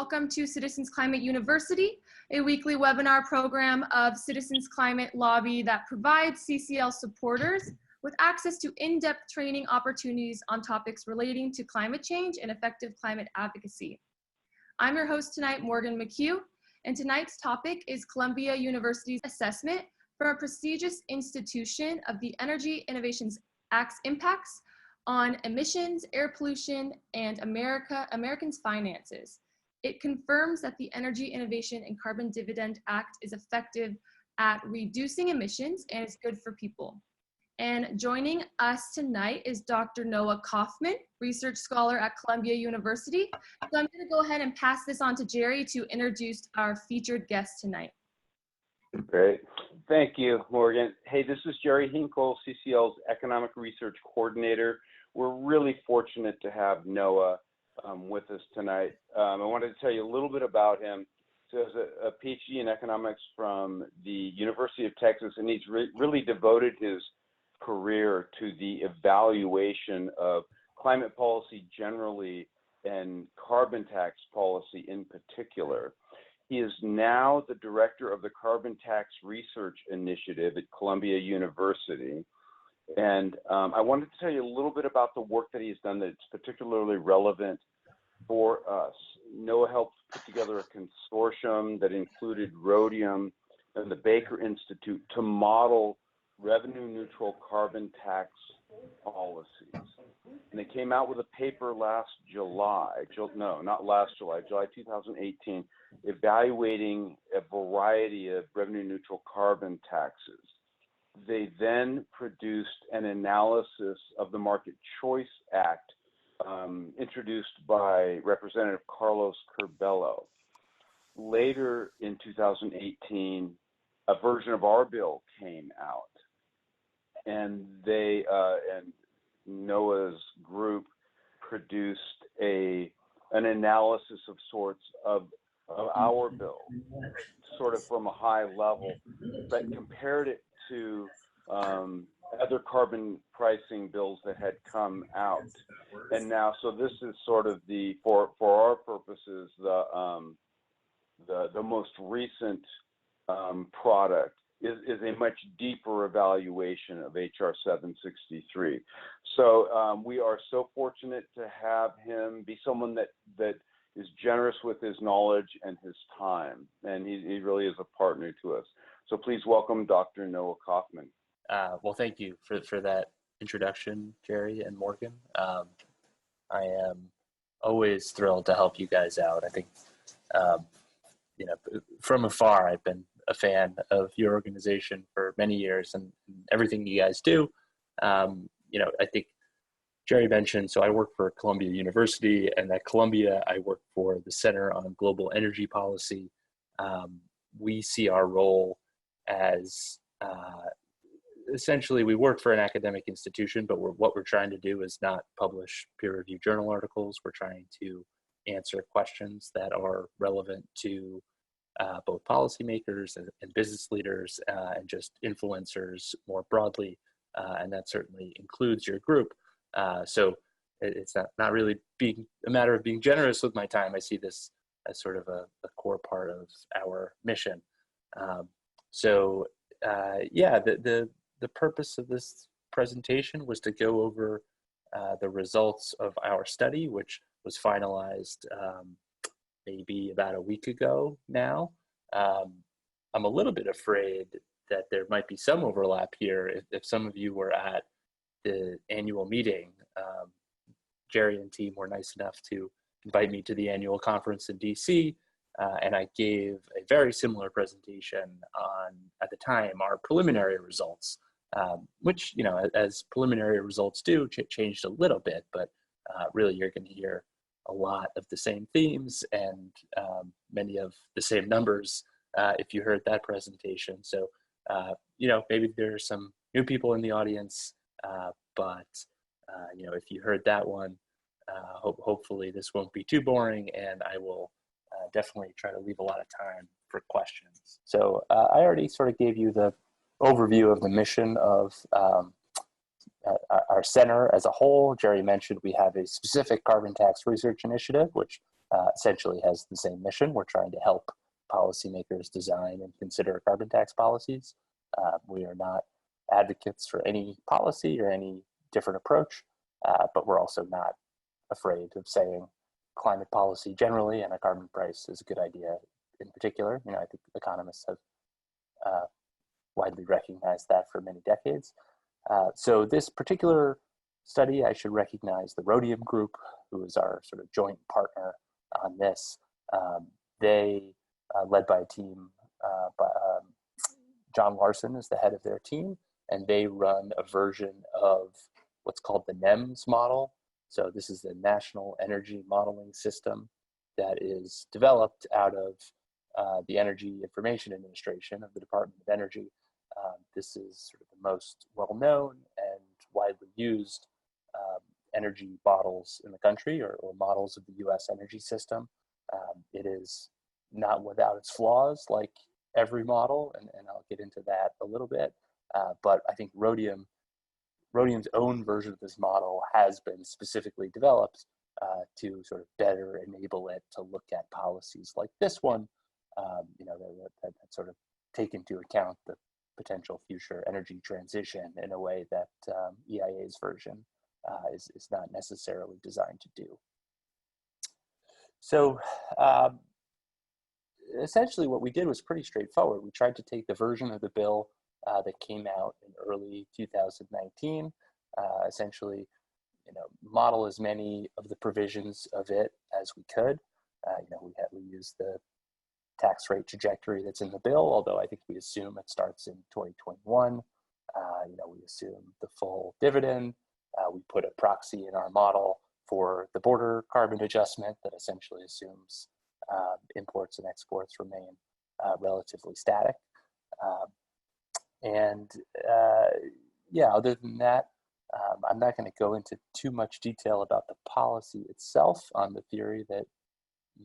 welcome to Citizens Climate University, a weekly webinar program of Citizens Climate Lobby that provides CCL supporters with access to in-depth training opportunities on topics relating to climate change and effective climate advocacy. I'm your host tonight, Morgan McHugh, and tonight's topic is Columbia University's assessment from a prestigious institution of the Energy Innovations Act's impacts on emissions, air pollution, and Americans' finances. It confirms that the Energy Innovation and Carbon Dividend Act is effective at reducing emissions and is good for people. And joining us tonight is Dr. Noah Kaufman, research scholar at Columbia University. So I'm going to go ahead and pass this on to Jerry to introduce our featured guest tonight. Great. Thank you, Morgan. Hey, this is Jerry Hinkle, CCL's Economic Research Coordinator. We're really fortunate to have Noah with us tonight. I wanted to tell you a little bit about him. So he has a PhD in economics from the University of Texas, and he's really devoted his career to the evaluation of climate policy generally and carbon tax policy in particular. He is now the director of the Carbon Tax Research Initiative at Columbia University. And I wanted to tell you a little bit about the work that he's done that's particularly relevant for us. Noah helped put together a consortium that included Rhodium and the Baker Institute to model revenue-neutral carbon tax policies. And they came out with a paper last July, July 2018, evaluating a variety of revenue-neutral carbon taxes. They then produced an analysis of the Market Choice Act introduced by Representative Carlos Curbelo. Later in 2018, a version of our bill came out, and and Noah's group produced an analysis of sorts of our bill, sort of from a high level, but compared it to other carbon pricing bills that had come out. And now, so this is sort of for our purposes, the most recent product is a much deeper evaluation of HR 763. So we are so fortunate to have him be someone that is generous with his knowledge and his time, and he really is a partner to us. So please welcome Dr. Noah Kaufman. Well, thank you for that introduction, Jerry and Morgan. I am always thrilled to help you guys out. I think, from afar, I've been a fan of your organization for many years and everything you guys do. I think Jerry mentioned, so I work for Columbia University, and at Columbia, I work for the Center on Global Energy Policy. We see our role as essentially we work for an academic institution, but what we're trying to do is not publish peer-reviewed journal articles. We're trying to answer questions that are relevant to both policymakers and business leaders and just influencers more broadly, and that certainly includes your group. So it's not really being a matter of being generous with my time. I see this as sort of a core part of our mission. The purpose of this presentation was to go over the results of our study, which was finalized maybe about a week ago now. I'm a little bit afraid that there might be some overlap here. If some of you were at the annual meeting, Jerry and team were nice enough to invite me to the annual conference in DC, and I gave a very similar presentation on, at the time, our preliminary results, which, as preliminary results do, changed a little bit, but really you're going to hear a lot of the same themes and many of the same numbers if you heard that presentation. So, maybe there's some new people in the audience, but if you heard that one, hopefully this won't be too boring, and I will definitely try to leave a lot of time for questions. So I already sort of gave you the overview of the mission of our center as a whole. Jerry mentioned we have a specific carbon tax research initiative, which essentially has the same mission. We're trying to help policymakers design and consider carbon tax policies. We are not advocates for any policy or any different approach, but we're also not afraid of saying climate policy generally and a carbon price is a good idea in particular. I think economists have widely recognized that for many decades. So this particular study, I should recognize the Rhodium Group, who is our sort of joint partner on this. They, led by a team, John Larson is the head of their team, and they run a version of what's called the NEMS model. So this is the National Energy Modeling System that is developed out of the Energy Information Administration of the Department of Energy. This is sort of the most well-known and widely used energy models in the country, or models of the US energy system. It is not without its flaws, like every model, and I'll get into that a little bit. But I think Rhodium's own version of this model has been specifically developed to sort of better enable it to look at policies like this one, that sort of take into account the potential future energy transition in a way that EIA's version is not necessarily designed to do. So essentially what we did was pretty straightforward. We tried to take the version of the bill that came out in early 2019, essentially, model as many of the provisions of it as we could. We used the tax rate trajectory that's in the bill, although I think we assume it starts in 2021. We assume the full dividend. We put a proxy in our model for the border carbon adjustment that essentially assumes imports and exports remain relatively static. Other than that, I'm not going to go into too much detail about the policy itself on the theory that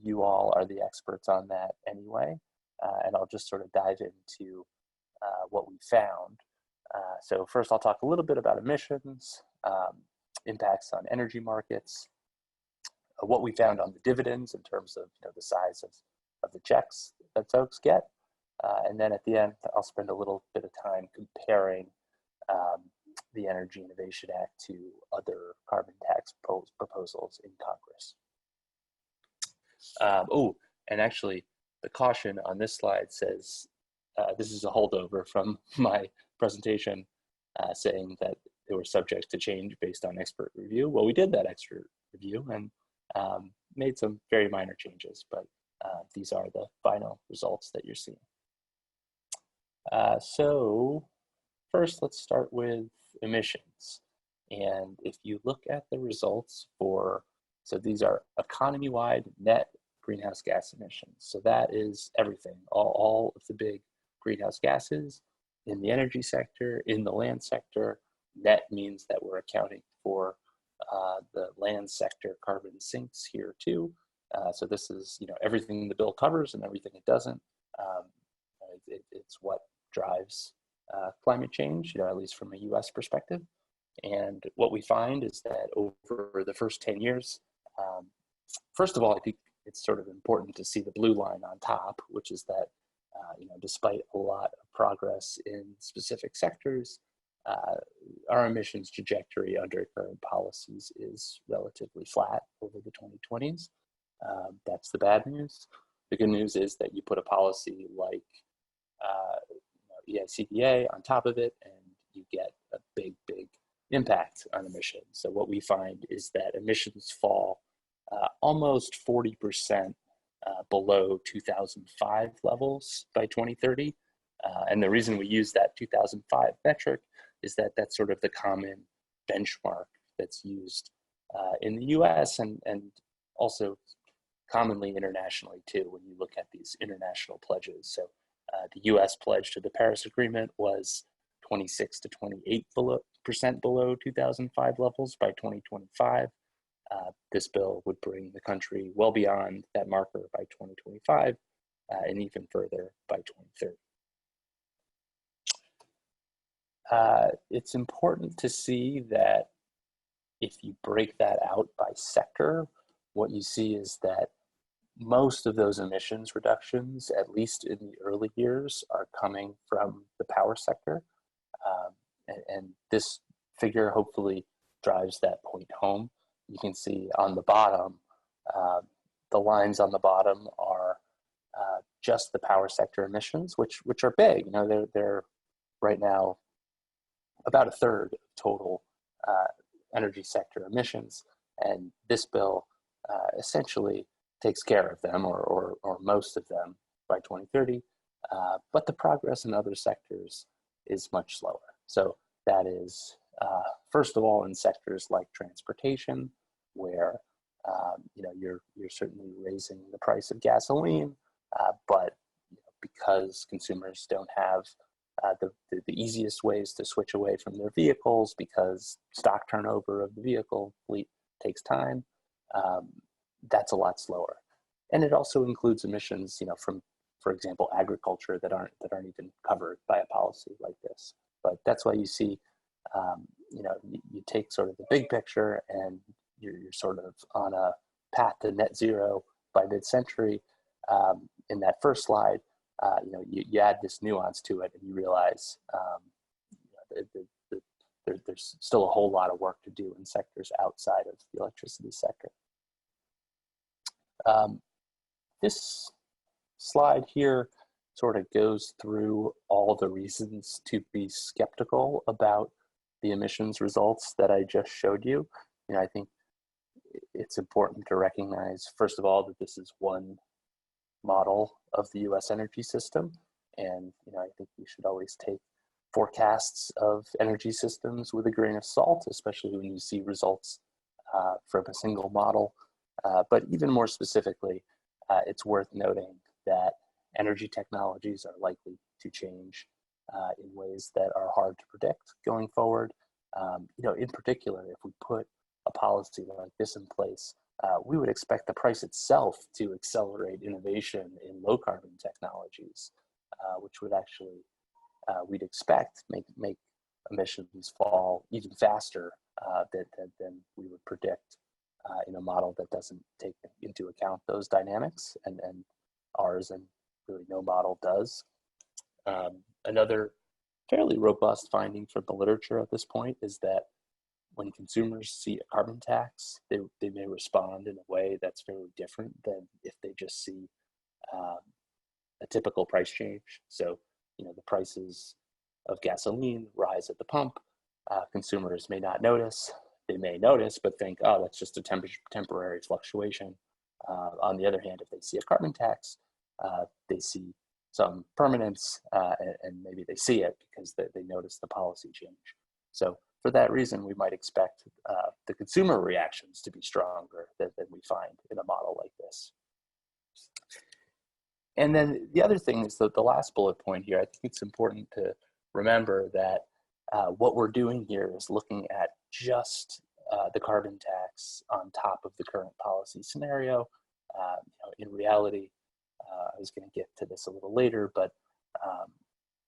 you all are the experts on that anyway. And I'll just sort of dive into what we found. So first I'll talk a little bit about emissions, impacts on energy markets, what we found on the dividends in terms of the size of the checks that folks get. And then at the end, I'll spend a little bit of time comparing the Energy Innovation Act to other carbon tax proposals in Congress. And actually, the caution on this slide says, this is a holdover from my presentation saying that they were subject to change based on expert review. Well, we did that expert review and made some very minor changes, but these are the final results that you're seeing. So first, let's start with emissions. And if you look at the results so these are economy-wide net greenhouse gas emissions. So that is everything, all of the big greenhouse gases in the energy sector, in the land sector. Net means that we're accounting for the land sector carbon sinks here too. So this is everything the bill covers and everything it doesn't. It's what drives climate change, at least from a US perspective. And what we find is that over the first 10 years, first of all, I think it's sort of important to see the blue line on top, which is that, despite a lot of progress in specific sectors, our emissions trajectory under current policies is relatively flat over the 2020s. That's the bad news. The good news is that you put a policy like EICDA on top of it, and you get a big impact on emissions. So what we find is that emissions fall almost 40% below 2005 levels by 2030. And the reason we use that 2005 metric is that that's sort of the common benchmark that's used in the US and also commonly internationally too, when you look at these international pledges. So the US pledge to the Paris Agreement was 26 to 28% below 2005 levels by 2025. This bill would bring the country well beyond that marker by 2025 and even further by 2030. It's important to see that if you break that out by sector, what you see is that most of those emissions reductions, at least in the early years, are coming from the power sector. And this figure hopefully drives that point home. You can see on the bottom, the lines on the bottom are just the power sector emissions, which are big. You know, they're right now about a third of total energy sector emissions, and this bill essentially takes care of them, or most of them, by 2030. But the progress in other sectors is much slower. So that is, first of all, in sectors like transportation, where you know, you're certainly raising the price of gasoline, but you know, because consumers don't have the easiest ways to switch away from their vehicles, because stock turnover of the vehicle fleet takes time, that's a lot slower. And it also includes emissions, you know, from, for example, agriculture that aren't even covered by a policy like this. But that's why you see, you know, you take sort of the big picture, and you're sort of on a path to net zero by mid-century. In that first slide, you know, you add this nuance to it, and you realize there's still a whole lot of work to do in sectors outside of the electricity sector. This slide here sort of goes through all the reasons to be skeptical about the emissions results that I just showed you. You know, I think it's important to recognize, first of all, that this is one model of the US energy system. And, you know, I think we should always take forecasts of energy systems with a grain of salt, especially when you see results from a single model. But even more specifically, it's worth noting that energy technologies are likely to change in ways that are hard to predict going forward. You know, in particular, if we put a policy like this in place, we would expect the price itself to accelerate innovation in low carbon technologies, which would actually, we'd expect, make emissions fall even faster than we would predict in a model that doesn't take into account those dynamics, and ours, and really no model does. Another fairly robust finding from the literature at this point is that when consumers see a carbon tax, they may respond in a way that's very different than if they just see a typical price change. So, you know, the prices of gasoline rise at the pump. Consumers may not notice. They may notice, but think, oh, that's just a temporary fluctuation. On the other hand, if they see a carbon tax, they see some permanence, and maybe they see it because they notice the policy change. So for that reason, we might expect the consumer reactions to be stronger than we find in a model like this. And then the other thing is that the last bullet point here, I think it's important to remember that what we're doing here is looking at just the carbon tax on top of the current policy scenario. You know, in reality, I was going to get to this a little later, but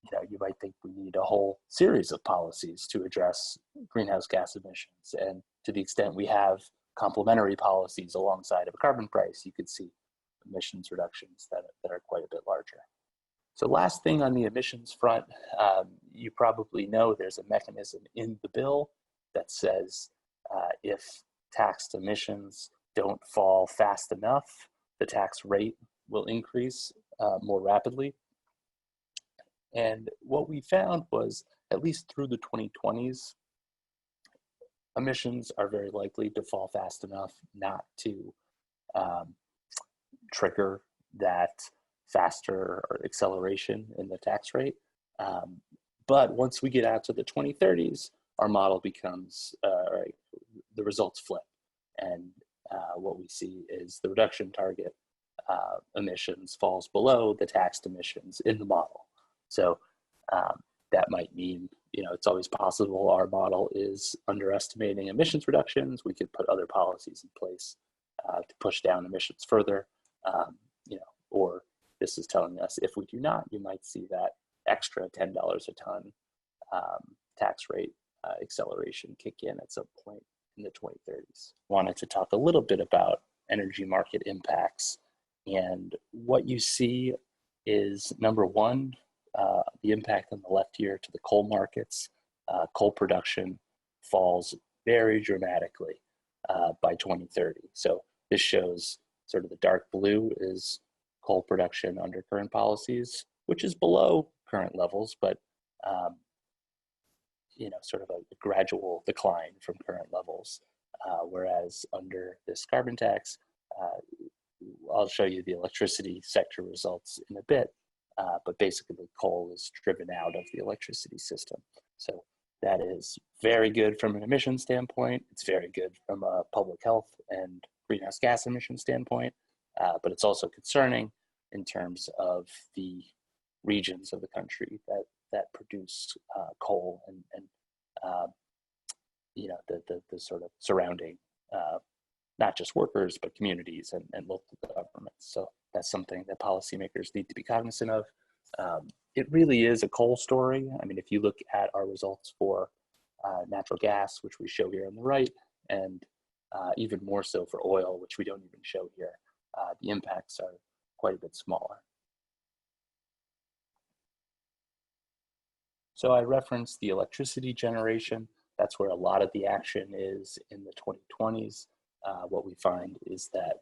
you know, you might think we need a whole series of policies to address greenhouse gas emissions. And to the extent we have complementary policies alongside of a carbon price, you could see emissions reductions that are quite a bit larger. So last thing on the emissions front, you probably know there's a mechanism in the bill that says if taxed emissions don't fall fast enough, the tax rate will increase more rapidly. And what we found was, at least through the 2020s, emissions are very likely to fall fast enough not to trigger that faster or acceleration in the tax rate. But once we get out to the 2030s, our model becomes, the results flip. And what we see is the reduction target emissions falls below the taxed emissions in the model. So that might mean, you know, it's always possible our model is underestimating emissions reductions. We could put other policies in place to push down emissions further, you know, or this is telling us if we do not, you might see that extra $10 a ton tax rate acceleration kick in at some point in the 2030s. Wanted to talk a little bit about energy market impacts And what you see is, number one, the impact on the left here to the coal markets. Coal production falls very dramatically by 2030. So this shows sort of the dark blue is coal production under current policies, which is below current levels, but sort of a gradual decline from current levels. Whereas under this carbon tax, I'll show you the electricity sector results in a bit, but basically coal is driven out of the electricity system. So that is very good from an emission standpoint. It's very good from a public health and greenhouse gas emission standpoint, but it's also concerning in terms of the regions of the country that produce coal and the sort of surrounding not just workers, but communities and local governments. So that's something that policymakers need to be cognizant of. It really is a coal story. I mean, if you look at our results for natural gas, which we show here on the right, and even more so for oil, which we don't even show here, the impacts are quite a bit smaller. So I referenced the electricity generation. That's where a lot of the action is in the 2020s. What we find is that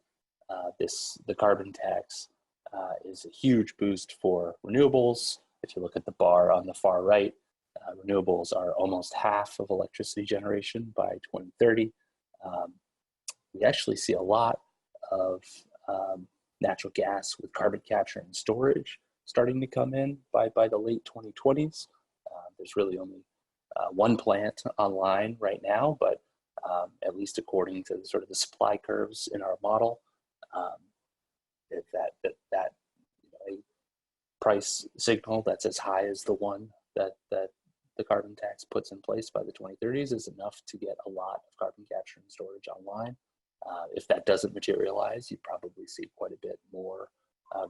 the carbon tax is a huge boost for renewables. If you look at the bar on the far right, renewables are almost half of electricity generation by 2030. We actually see a lot of natural gas with carbon capture and storage starting to come in by the late 2020s. There's really only one plant online right now, but at least according to sort of the supply curves in our model, that a price signal that's as high as the one that the carbon tax puts in place by the 2030s is enough to get a lot of carbon capture and storage online. If that doesn't materialize, you probably see quite a bit more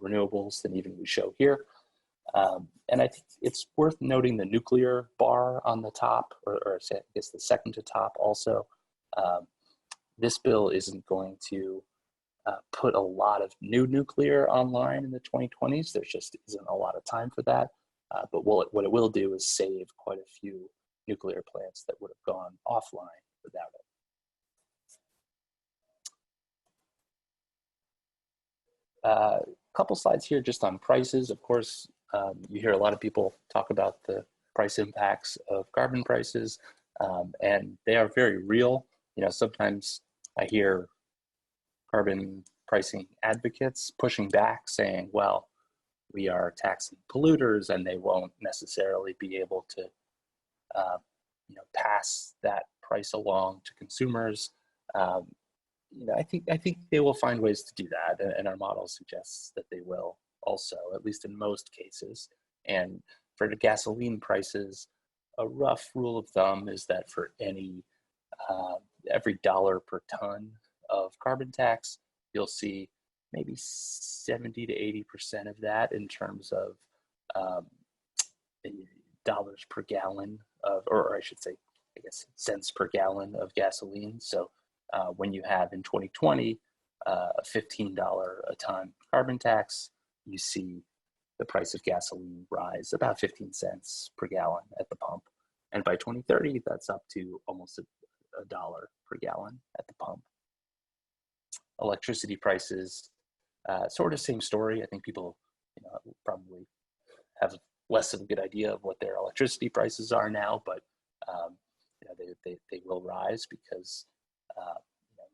renewables than even we show here. And I think it's worth noting the nuclear bar on the top, or I guess the second to top also. This bill isn't going to put a lot of new nuclear online in the 2020s. There just isn't a lot of time for that. But what it will do is save quite a few nuclear plants that would have gone offline without it. A couple slides here just on prices. Of course, you hear a lot of people talk about the price impacts of carbon prices, and they are very real. Sometimes I hear carbon pricing advocates pushing back, saying, well, we are taxing polluters and they won't necessarily be able to pass that price along to consumers. I think they will find ways to do that, and our model suggests that they will also, at least in most cases. And for the gasoline prices, a rough rule of thumb is that for every dollar per ton of carbon tax, you'll see maybe 70 to 80% of that in terms of dollars per gallon of, or I should say, I guess, cents per gallon of gasoline. So when you have in 2020 a $15 a ton carbon tax, you see the price of gasoline rise about 15 cents per gallon at the pump. And by 2030, that's up to almost a dollar per gallon at the pump. Electricity prices, sort of same story. I think people probably have less of a good idea of what their electricity prices are now, but they will rise because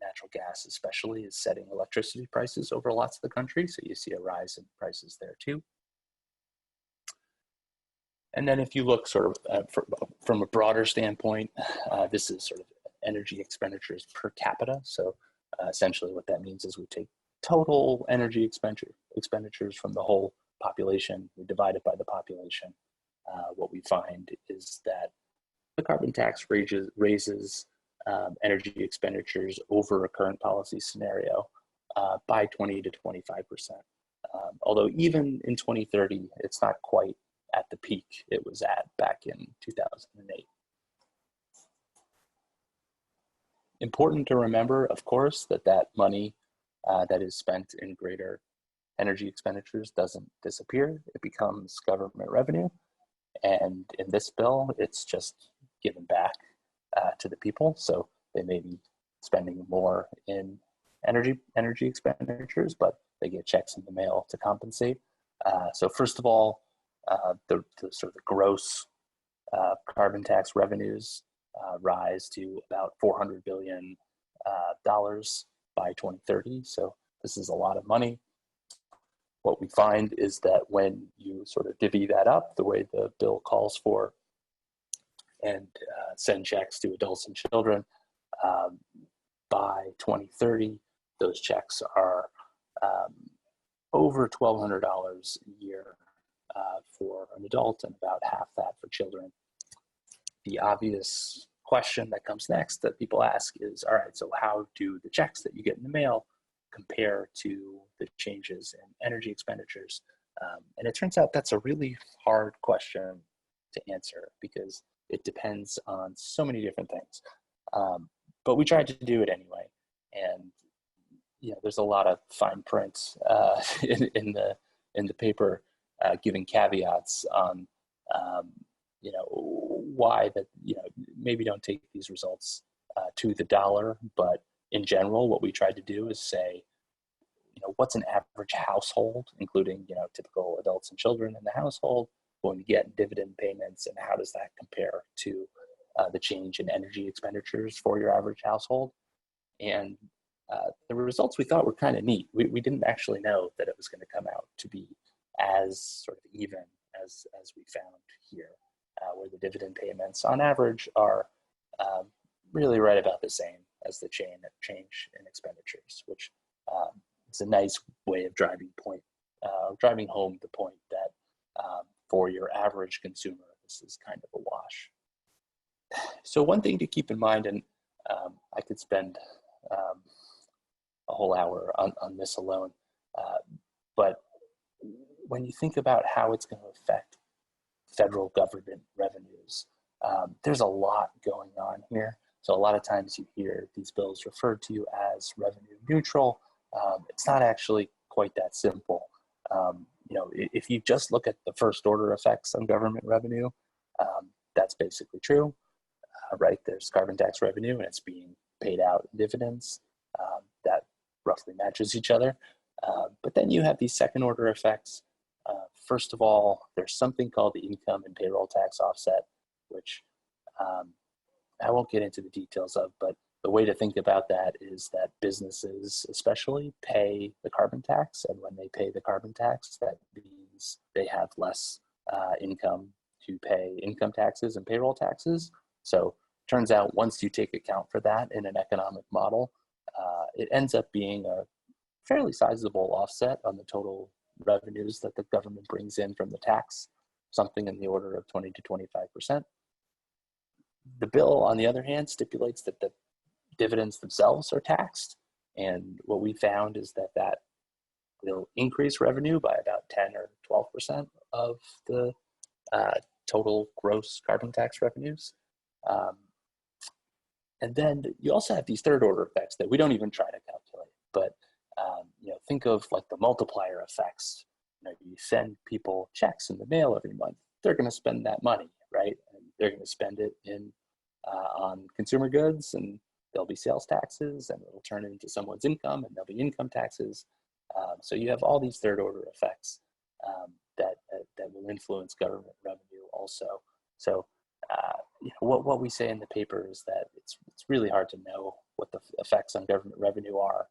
natural gas especially is setting electricity prices over lots of the country. So you see a rise in prices there too. And then if you look sort of from a broader standpoint, this is sort of energy expenditures per capita. So essentially what that means is we take total energy expenditures from the whole population, we divide it by the population. What we find is that the carbon tax raises energy expenditures over a current policy scenario by 20 to 25%. Although even in 2030, it's not quite at the peak it was at back in 2008. Important to remember, of course, that money that is spent in greater energy expenditures doesn't disappear. It becomes government revenue. And in this bill, it's just given back to the people. So they may be spending more in energy expenditures, but they get checks in the mail to compensate. So first of all, the sort of the gross carbon tax revenues rise to about $400 billion by 2030. So this is a lot of money. What we find is that when you sort of divvy that up the way the bill calls for and send checks to adults and children, by 2030, those checks are over $1,200 a year for an adult and about half that for children. The obvious question that comes next that people ask is, all right, so how do the checks that you get in the mail compare to the changes in energy expenditures? And it turns out that's a really hard question to answer because it depends on so many different things. But we tried to do it anyway. And there's a lot of fine print in the paper giving caveats on why that maybe don't take these results to the dollar, but in general, what we tried to do is say, what's an average household, including typical adults and children in the household, going to get dividend payments, and how does that compare to the change in energy expenditures for your average household? And the results we thought were kind of neat. We didn't actually know that it was going to come out to be as sort of even as we found here, where the dividend payments on average are really right about the same as the change in expenditures, which is a nice way of driving home the point that for your average consumer, this is kind of a wash. So one thing to keep in mind, and I could spend a whole hour on this alone, but when you think about how it's going to affect federal government revenues, there's a lot going on here. So a lot of times you hear these bills referred to as revenue neutral. It's not actually quite that simple. If you just look at the first order effects on government revenue, that's basically true, right? There's carbon tax revenue and it's being paid out in dividends. That roughly matches each other. But then you have these second order effects. First of all, there's something called the income and payroll tax offset, which I won't get into the details of, but the way to think about that is that businesses especially pay the carbon tax, and when they pay the carbon tax, that means they have less income to pay income taxes and payroll taxes. So it turns out once you take account for that in an economic model, it ends up being a fairly sizable offset on the total revenues that the government brings in from the tax, something in the order of 20 to 25%. The bill, on the other hand, stipulates that the dividends themselves are taxed. And what we found is that will increase revenue by about 10 or 12% of the total gross carbon tax revenues. And then you also have these third order effects that we don't even try to calculate, but think of like the multiplier effects. You send people checks in the mail every month. They're going to spend that money, right? And they're going to spend it on consumer goods, and there'll be sales taxes, and it'll turn into someone's income, and there'll be income taxes. So you have all these third order effects that will influence government revenue also. So what we say in the paper is that it's really hard to know what the effects on government revenue are.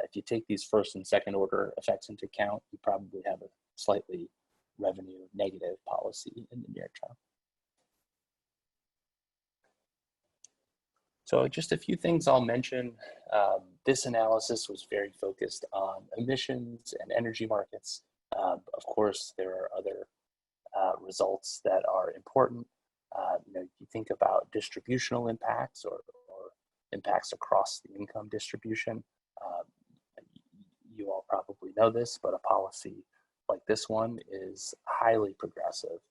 If you take these first and second order effects into account, you probably have a slightly revenue negative policy in the near term. So just a few things I'll mention. This analysis was very focused on emissions and energy markets. Of course, there are other results that are important. You think about distributional impacts or impacts across the income distribution. You all probably know this, but a policy like this one is highly progressive.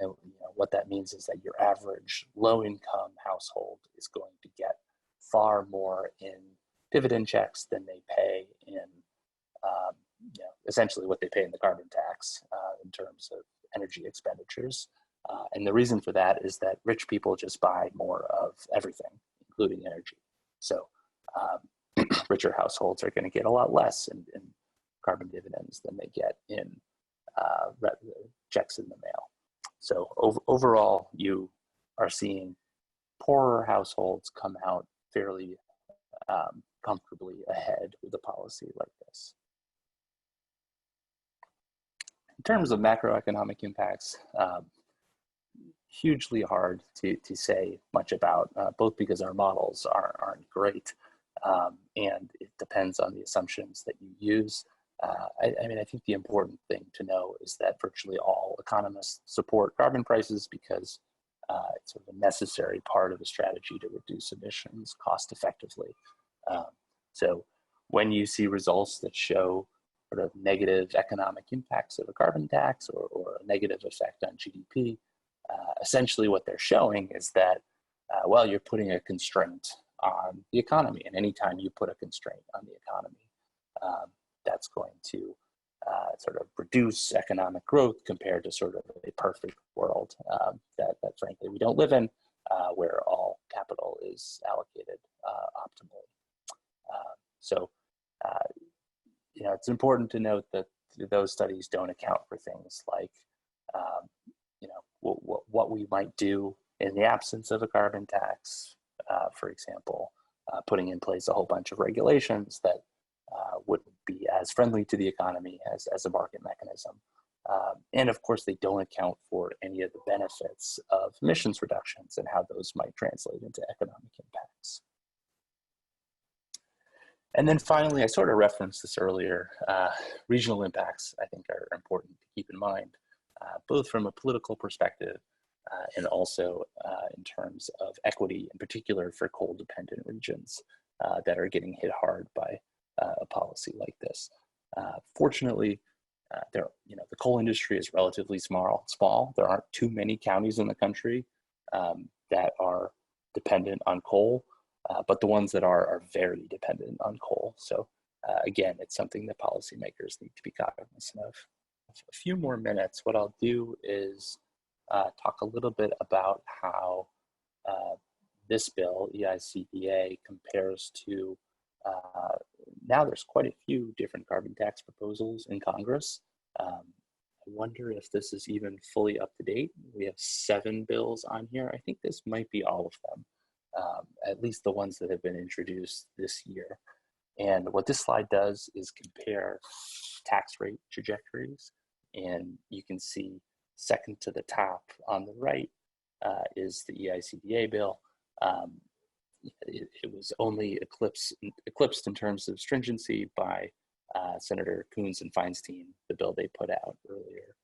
And what that means is that your average low-income household is going to get far more in dividend checks than they pay in essentially what they pay in the carbon tax in terms of energy expenditures. And the reason for that is that rich people just buy more of everything, including energy. So richer households are going to get a lot less in carbon dividends than they get in checks in the mail. So overall, you are seeing poorer households come out fairly comfortably ahead with a policy like this. In terms of macroeconomic impacts, hugely hard to say much about, both because our models aren't great, and it depends on the assumptions that you use. I mean, I think the important thing to know is that virtually all economists support carbon prices because it's sort of a necessary part of a strategy to reduce emissions cost effectively. So when you see results that show sort of negative economic impacts of a carbon tax or a negative effect on GDP, essentially what they're showing is that, well, you're putting a constraint on the economy. And anytime you put a constraint on the economy, that's going to sort of reduce economic growth compared to sort of a perfect world that frankly we don't live in, where all capital is allocated optimally. So, it's important to note that those studies don't account for things like, what we might do in the absence of a carbon tax, for example, putting in place a whole bunch of regulations that wouldn't be as friendly to the economy as a market mechanism. And of course, they don't account for any of the benefits of emissions reductions and how those might translate into economic impacts. And then finally, I sort of referenced this earlier, regional impacts I think are important to keep in mind, both from a political perspective and also in terms of equity, in particular for coal-dependent regions that are getting hit hard by a policy like this. Fortunately, the coal industry is relatively small. There aren't too many counties in the country that are dependent on coal, but the ones that are very dependent on coal. So again, it's something that policymakers need to be cognizant of. A few more minutes, what I'll do is talk a little bit about how this bill, EICDA, compares to, now there's quite a few different carbon tax proposals in Congress. I wonder if this is even fully up to date. We have 7 bills on here. I think this might be all of them, at least the ones that have been introduced this year. And what this slide does is compare tax rate trajectories. And you can see second to the top on the right is the EICDA bill. It was only eclipsed in terms of stringency by Senator Coons and Feinstein, the bill they put out earlier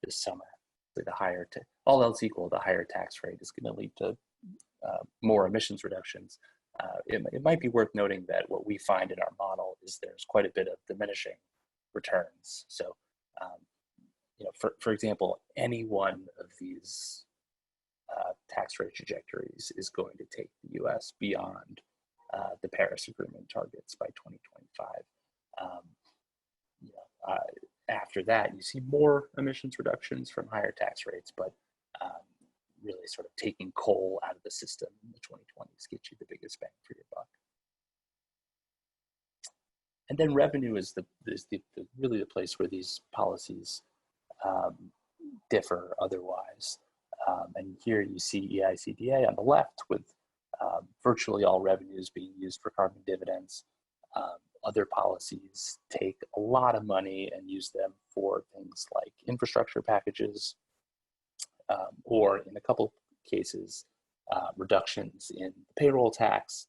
this summer. All else equal, the higher tax rate is going to lead to more emissions reductions. It might be worth noting that what we find in our model is there's quite a bit of diminishing returns. So, for example, any one of these tax rate trajectories is going to take the U.S. beyond the Paris Agreement targets by 2025. After that, you see more emissions reductions from higher tax rates, but really sort of taking coal out of the system in the 2020s gets you the biggest bang for your buck. And then revenue is really the place where these policies differ otherwise. And here you see EICDA on the left with virtually all revenues being used for carbon dividends. Other policies take a lot of money and use them for things like infrastructure packages, or in a couple of cases, reductions in payroll tax.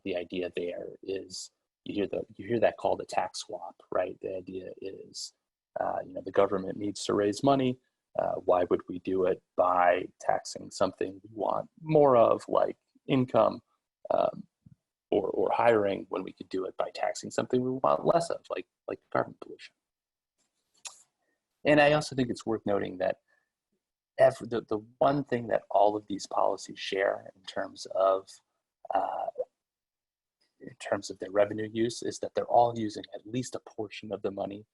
The idea there is you hear that called a tax swap, right? The idea is the government needs to raise money. Why would we do it by taxing something we want more of, like income, or hiring, when we could do it by taxing something we want less of, like carbon pollution? And I also think it's worth noting that the one thing that all of these policies share in terms of in terms of their revenue use is that they're all using at least a portion of the money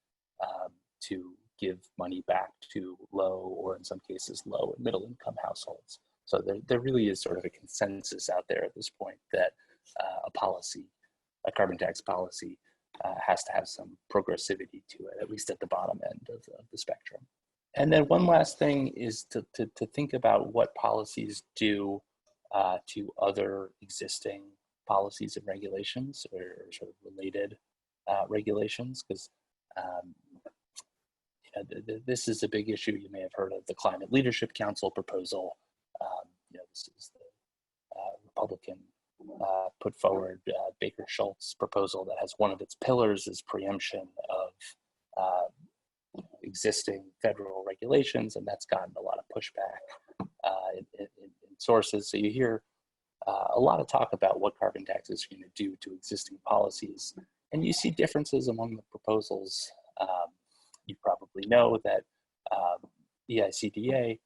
to give money back to low, or in some cases low and middle income households. So there really is sort of a consensus out there at this point that a carbon tax policy has to have some progressivity to it, at least at the bottom end of the spectrum. And then one last thing is to think about what policies do to other existing policies and regulations, or sort of related regulations, because this is a big issue. You may have heard of the Climate Leadership Council proposal. This is the Republican put forward Baker Schultz proposal that has one of its pillars is preemption of existing federal regulations, and that's gotten a lot of pushback in sources. So you hear a lot of talk about what carbon tax is going to do to existing policies, and you see differences among the proposals. You probably know that the EICDA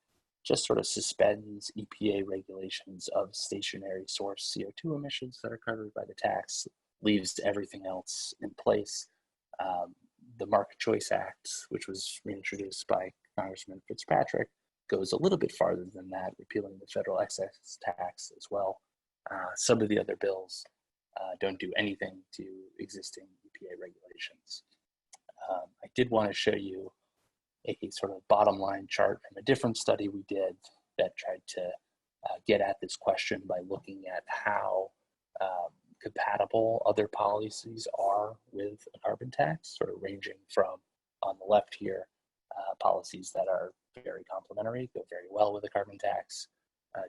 just sort of suspends EPA regulations of stationary source CO2 emissions that are covered by the tax, leaves everything else in place. The Market Choice Act, which was reintroduced by Congressman Fitzpatrick, goes a little bit farther than that, repealing the federal excise tax as well. Some of the other bills don't do anything to existing EPA regulations. I did want to show you a sort of bottom line chart from a different study we did that tried to get at this question by looking at how compatible other policies are with a carbon tax, sort of ranging from, on the left here, policies that are very complementary, go very well with a carbon tax,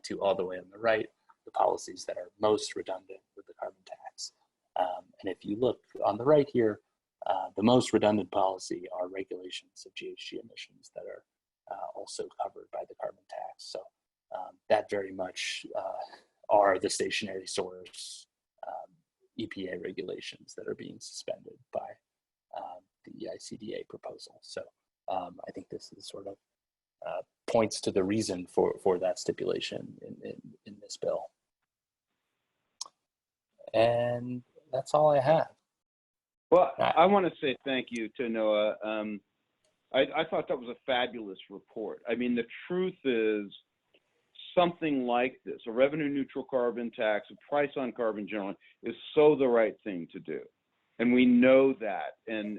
to all the way on the right, the policies that are most redundant with the carbon tax. And if you look on the right here, the most redundant policy are regulations of GHG emissions that are also covered by the carbon tax. So that very much are the stationary source EPA regulations that are being suspended by the EICDA proposal. So I think this is sort of points to the reason for that stipulation in this bill. And that's all I have. Well, I want to say thank you to Noah. I thought that was a fabulous report. I mean, the truth is, something like this, a revenue neutral carbon tax, a price on carbon generally, is so the right thing to do. And we know that. And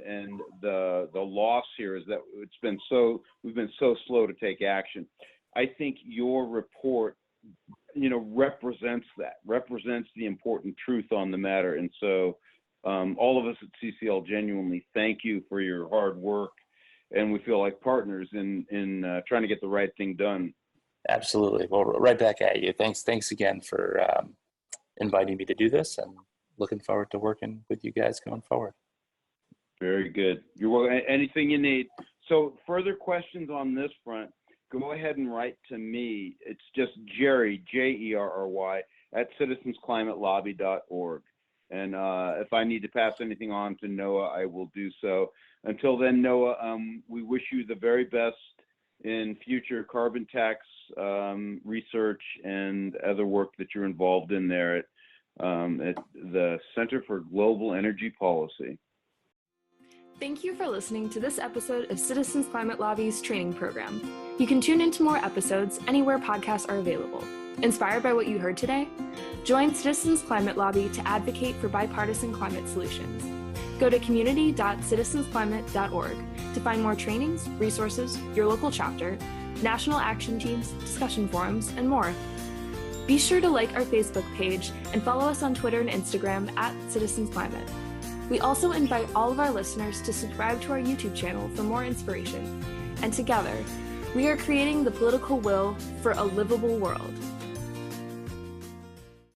the loss here is that we've been so slow to take action. I think your report, represents the important truth on the matter. And so all of us at CCL genuinely thank you for your hard work, and we feel like partners in trying to get the right thing done. Absolutely. Well, right back at you. Thanks again for inviting me to do this, and looking forward to working with you guys going forward. Very good. You're welcome. Anything you need. So further questions on this front, go ahead and write to me. It's just Jerry, Jerry, at citizensclimatelobby.org. And if I need to pass anything on to Noah, I will do so. Until then, Noah, we wish you the very best in future carbon tax research and other work that you're involved in there at the Center for Global Energy Policy. Thank you for listening to this episode of Citizens Climate Lobby's training program. You can tune into more episodes anywhere podcasts are available. Inspired by what you heard today? Join Citizens Climate Lobby to advocate for bipartisan climate solutions. Go to community.citizensclimate.org to find more trainings, resources, your local chapter, national action teams, discussion forums, and more. Be sure to like our Facebook page and follow us on Twitter and Instagram at Citizens Climate. We also invite all of our listeners to subscribe to our YouTube channel for more inspiration. And together, we are creating the political will for a livable world.